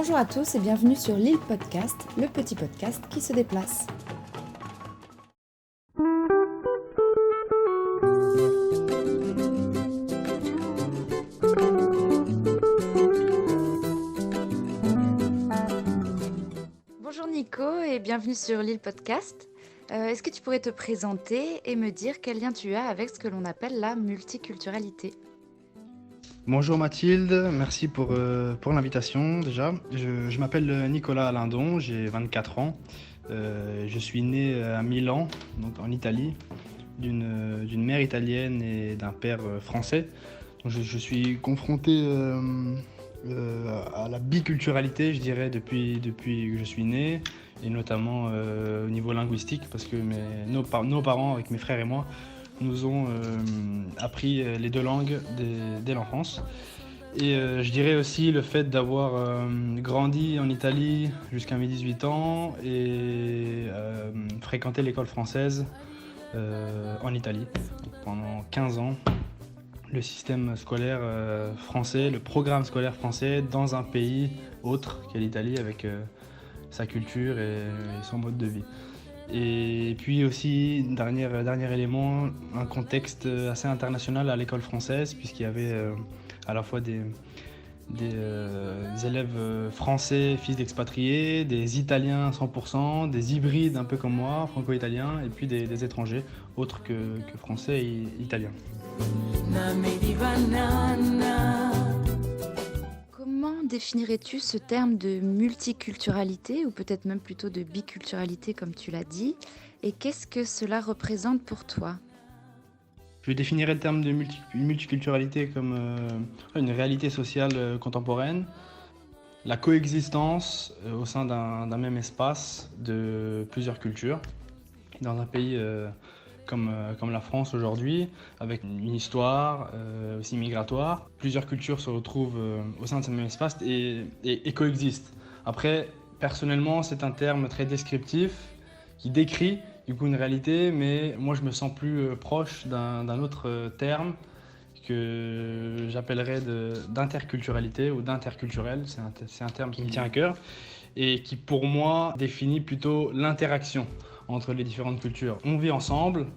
Bonjour à tous et bienvenue sur Lille Podcast, le petit podcast qui se déplace. Bonjour Nico et bienvenue sur Lille Podcast. Est-ce que tu pourrais te présenter et me dire quel lien tu as avec ce que l'on appelle la multiculturalité ? Bonjour Mathilde, merci pour l'invitation déjà. Je m'appelle Nicolas Lindon, j'ai 24 ans. Je suis né à Milan, donc en Italie, d'une mère italienne et d'un père français. Donc je suis confronté à la biculturalité, je dirais, depuis que je suis né, et notamment au niveau linguistique, parce que nos parents, avec mes frères et moi, nous ont appris les deux langues dès l'enfance. Et je dirais aussi le fait d'avoir grandi en Italie jusqu'à mes 18 ans et fréquenté l'école française en Italie. Donc, pendant 15 ans, le système scolaire français, le programme scolaire français dans un pays autre qu'est l'Italie avec sa culture et son mode de vie. Et puis aussi, dernier élément, un contexte assez international à l'école française, puisqu'il y avait à la fois des élèves français, fils d'expatriés, des Italiens 100%, des hybrides un peu comme moi, franco-italiens, et puis des étrangers, autres que français et italiens. Comment définirais-tu ce terme de multiculturalité, ou peut-être même plutôt de biculturalité comme tu l'as dit, et qu'est-ce que cela représente pour toi ? Je définirais le terme de multiculturalité comme une réalité sociale contemporaine, la coexistence au sein d'un même espace de plusieurs cultures, dans un pays comme la France aujourd'hui, avec une histoire aussi migratoire. Plusieurs cultures se retrouvent au sein de ce même espace et coexistent. Après, personnellement, c'est un terme très descriptif qui décrit du coup une réalité, mais moi je me sens plus proche d'un autre terme que j'appellerais d'interculturalité ou d'interculturel. C'est un terme qui me tient à cœur et qui pour moi définit plutôt l'interaction entre les différentes cultures. On vit ensemble,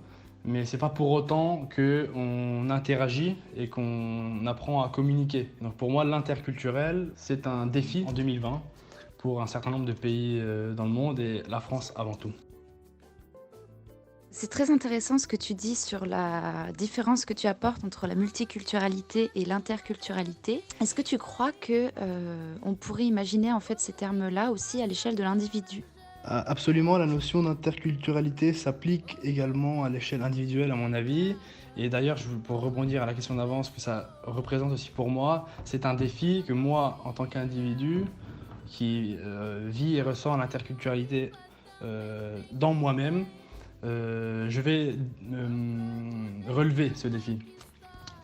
mais c'est pas pour autant qu'on interagit et qu'on apprend à communiquer. Donc pour moi, l'interculturel, c'est un défi en 2020 pour un certain nombre de pays dans le monde et la France avant tout. C'est très intéressant ce que tu dis sur la différence que tu apportes entre la multiculturalité et l'interculturalité. Est-ce que tu crois qu'on pourrait imaginer en fait ces termes-là aussi à l'échelle de l'individu ? Absolument, la notion d'interculturalité s'applique également à l'échelle individuelle à mon avis. Et d'ailleurs, pour rebondir à la question d'avant, ce que ça représente aussi pour moi, c'est un défi que moi, en tant qu'individu, qui vit et ressent l'interculturalité dans moi-même, je vais relever ce défi.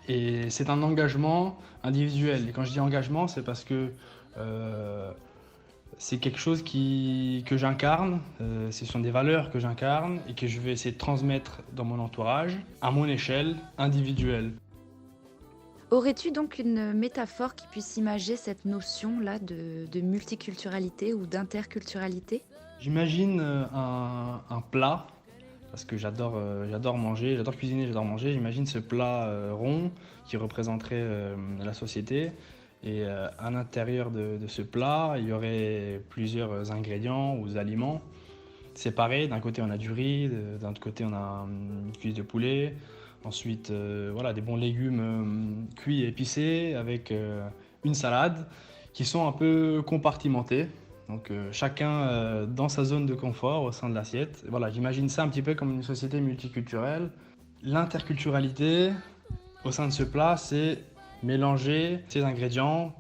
Et c'est un engagement individuel. Et quand je dis engagement, c'est parce que c'est quelque chose que j'incarne, ce sont des valeurs que j'incarne et que je vais essayer de transmettre dans mon entourage, à mon échelle individuelle. Aurais-tu donc une métaphore qui puisse imager cette notion-là de multiculturalité ou d'interculturalité ? J'imagine un plat, parce que j'adore manger, j'adore cuisiner, j'adore manger. J'imagine ce plat rond qui représenterait la société. Et à l'intérieur de ce plat, il y aurait plusieurs ingrédients ou aliments séparés. D'un côté, on a du riz, d'un autre côté, on a une cuisse de poulet. Ensuite, des bons légumes cuits et épicés avec une salade qui sont un peu compartimentés. Donc chacun dans sa zone de confort au sein de l'assiette. Voilà, j'imagine ça un petit peu comme une société multiculturelle. L'interculturalité au sein de ce plat, c'est mélanger ces ingrédients,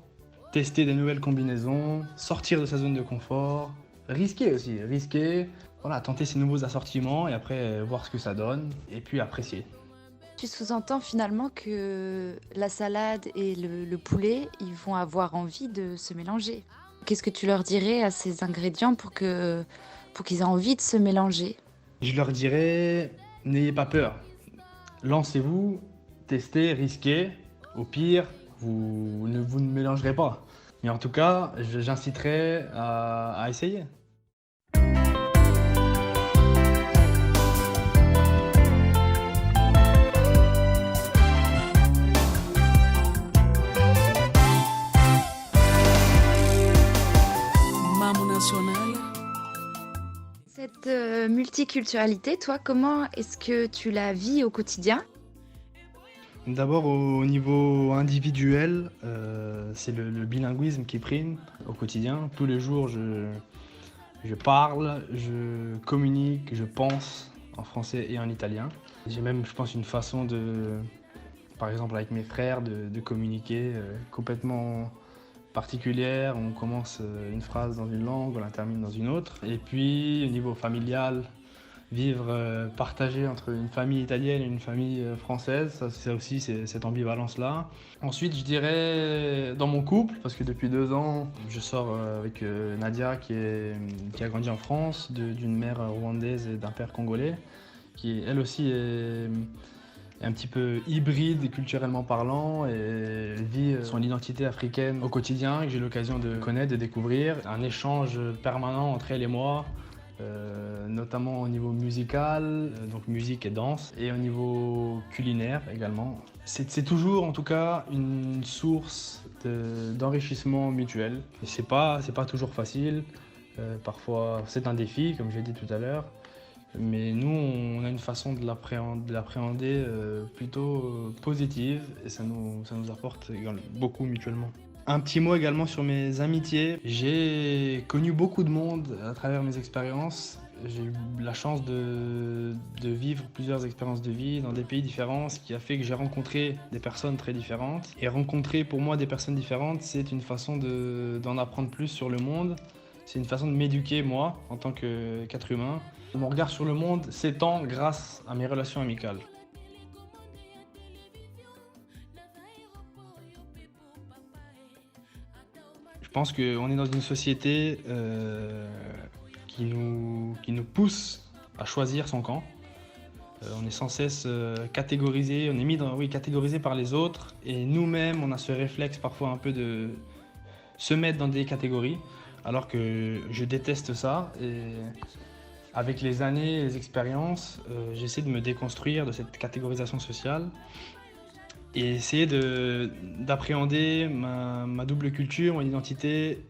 tester des nouvelles combinaisons, sortir de sa zone de confort, risquer, tenter ces nouveaux assortiments et après voir ce que ça donne et puis apprécier. Tu sous-entends finalement que la salade et le poulet, ils vont avoir envie de se mélanger. Qu'est-ce que tu leur dirais à ces ingrédients pour qu'ils aient envie de se mélanger ? Je leur dirais, n'ayez pas peur, lancez-vous, testez, risquez. Au pire, vous ne mélangerez pas. Mais en tout cas, j'inciterai à essayer. Maman nationale. Cette multiculturalité, toi, comment est-ce que tu la vis au quotidien? D'abord au niveau individuel, c'est le bilinguisme qui prime au quotidien. Tous les jours, je parle, je communique, je pense en français et en italien. J'ai même, je pense, une façon par exemple avec mes frères, de communiquer complètement particulière. On commence une phrase dans une langue, on la termine dans une autre. Et puis au niveau familial, vivre partagé entre une famille italienne et une famille française, ça c'est aussi cette ambivalence-là. Ensuite, je dirais dans mon couple, parce que depuis 2 ans, je sors avec Nadia qui a grandi en France, d'une mère rwandaise et d'un père congolais, qui elle aussi est un petit peu hybride culturellement parlant et elle vit son identité africaine au quotidien, que j'ai l'occasion de connaître, de découvrir. Un échange permanent entre elle et moi, notamment au niveau musical, donc musique et danse, et au niveau culinaire également. C'est toujours en tout cas une source d'enrichissement mutuel. Et c'est pas toujours facile, parfois c'est un défi comme j'ai dit tout à l'heure. Mais nous, on a une façon de l'appréhender plutôt positive et ça nous apporte beaucoup mutuellement. Un petit mot également sur mes amitiés. J'ai connu beaucoup de monde à travers mes expériences. J'ai eu la chance de vivre plusieurs expériences de vie dans des pays différents, ce qui a fait que j'ai rencontré des personnes très différentes. Et rencontrer pour moi des personnes différentes, c'est une façon d'en apprendre plus sur le monde. C'est une façon de m'éduquer, moi, en tant qu'être humain. Mon regard sur le monde s'étend grâce à mes relations amicales. Je pense qu'on est dans une société qui nous pousse à choisir son camp. On est sans cesse catégorisé, on est catégorisé par les autres et nous-mêmes, on a ce réflexe parfois un peu de se mettre dans des catégories, alors que je déteste ça. Et avec les années et les expériences, j'essaie de me déconstruire de cette catégorisation sociale et essayer d'appréhender ma double culture, mon identité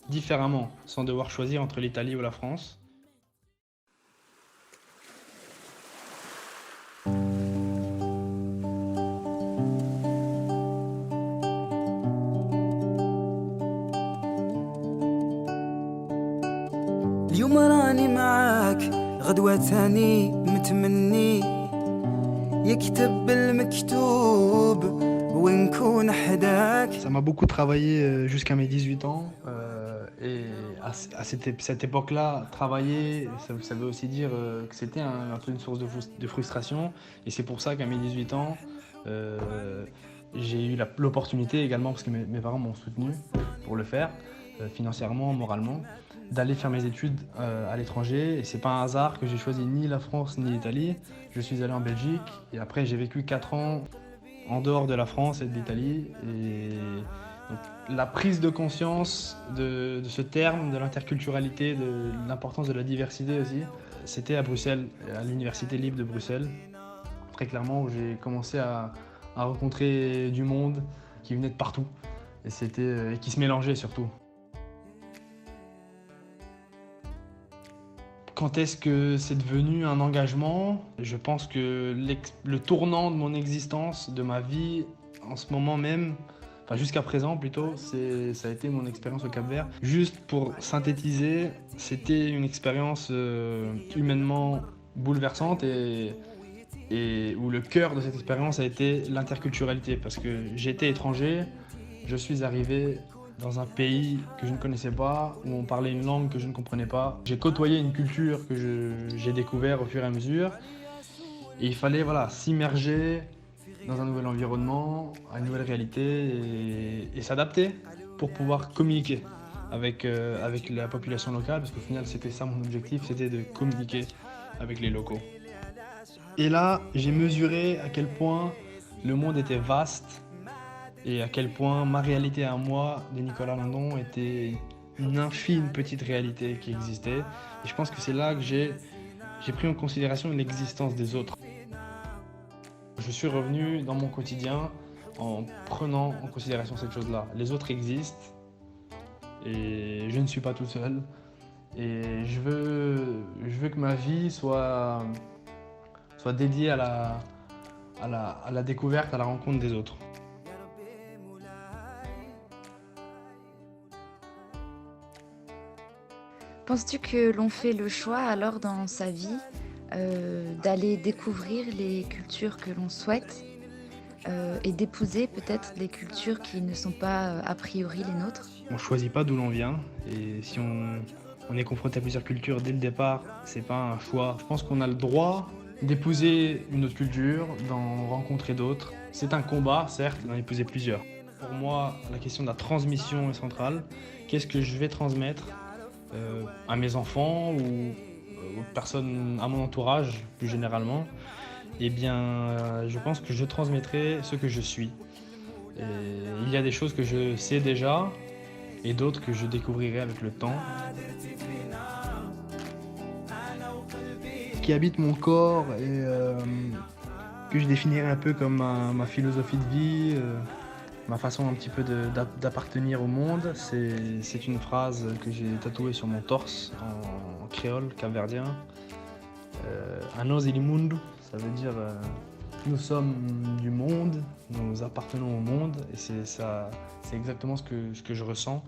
différemment, sans devoir choisir entre l'Italie ou la France. اليوم راني معاك غدوة تاني متمني يكتب المكتوب ونكون حداك. Ça m'a beaucoup travaillé jusqu'à mes 18 ans. Et à cette époque-là, travailler, ça veut aussi dire que c'était un peu une source de frustration. Et c'est pour ça qu'à mes 18 ans, j'ai eu l'opportunité également, parce que mes parents m'ont soutenu pour le faire, financièrement, moralement, d'aller faire mes études à l'étranger. Et c'est pas un hasard que j'ai choisi ni la France ni l'Italie. Je suis allé en Belgique et après j'ai vécu 4 ans en dehors de la France et de l'Italie. Et donc, la prise de conscience de ce terme, de l'interculturalité, de l'importance de la diversité aussi, c'était à Bruxelles, à l'Université libre de Bruxelles, très clairement, où j'ai commencé à rencontrer du monde qui venait de partout et qui se mélangeait surtout. Quand est-ce que c'est devenu un engagement? Je pense que le tournant de mon existence, de ma vie en ce moment même, enfin jusqu'à présent plutôt, ça a été mon expérience au Cap-Vert. Juste pour synthétiser, c'était une expérience humainement bouleversante et où le cœur de cette expérience a été l'interculturalité. Parce que j'étais étranger, je suis arrivé dans un pays que je ne connaissais pas, où on parlait une langue que je ne comprenais pas. J'ai côtoyé une culture que j'ai découvert au fur et à mesure. Et il fallait s'immerger dans un nouvel environnement, à une nouvelle réalité et s'adapter pour pouvoir communiquer avec la population locale, parce qu'au final c'était ça mon objectif, c'était de communiquer avec les locaux. Et là, j'ai mesuré à quel point le monde était vaste et à quel point ma réalité à moi, de Nicolas Lindon, était une infime petite réalité qui existait. Et je pense que c'est là que j'ai pris en considération l'existence des autres. Je suis revenu dans mon quotidien en prenant en considération cette chose-là. Les autres existent et je ne suis pas tout seul. Et je veux que ma vie soit dédiée à la découverte, à la rencontre des autres. Penses-tu que l'on fait le choix alors dans sa vie d'aller découvrir les cultures que l'on souhaite et d'épouser peut-être les cultures qui ne sont pas a priori les nôtres? On ne choisit pas d'où l'on vient et si on est confronté à plusieurs cultures dès le départ, c'est pas un choix. Je pense qu'on a le droit d'épouser une autre culture, d'en rencontrer d'autres. C'est un combat, certes, d'en épouser plusieurs. Pour moi, la question de la transmission est centrale. Qu'est-ce que je vais transmettre à mes enfants ou aux personnes à mon entourage, plus généralement? Eh bien, je pense que je transmettrai ce que je suis. Et il y a des choses que je sais déjà et d'autres que je découvrirai avec le temps. Qui habite mon corps et que je définirais un peu comme ma philosophie de vie, ma façon un petit peu d'appartenir au monde. C'est une phrase que j'ai tatouée sur mon torse en créole capverdien. Anos il mundo, ça veut dire nous sommes du monde, nous appartenons au monde et c'est exactement ce que je ressens.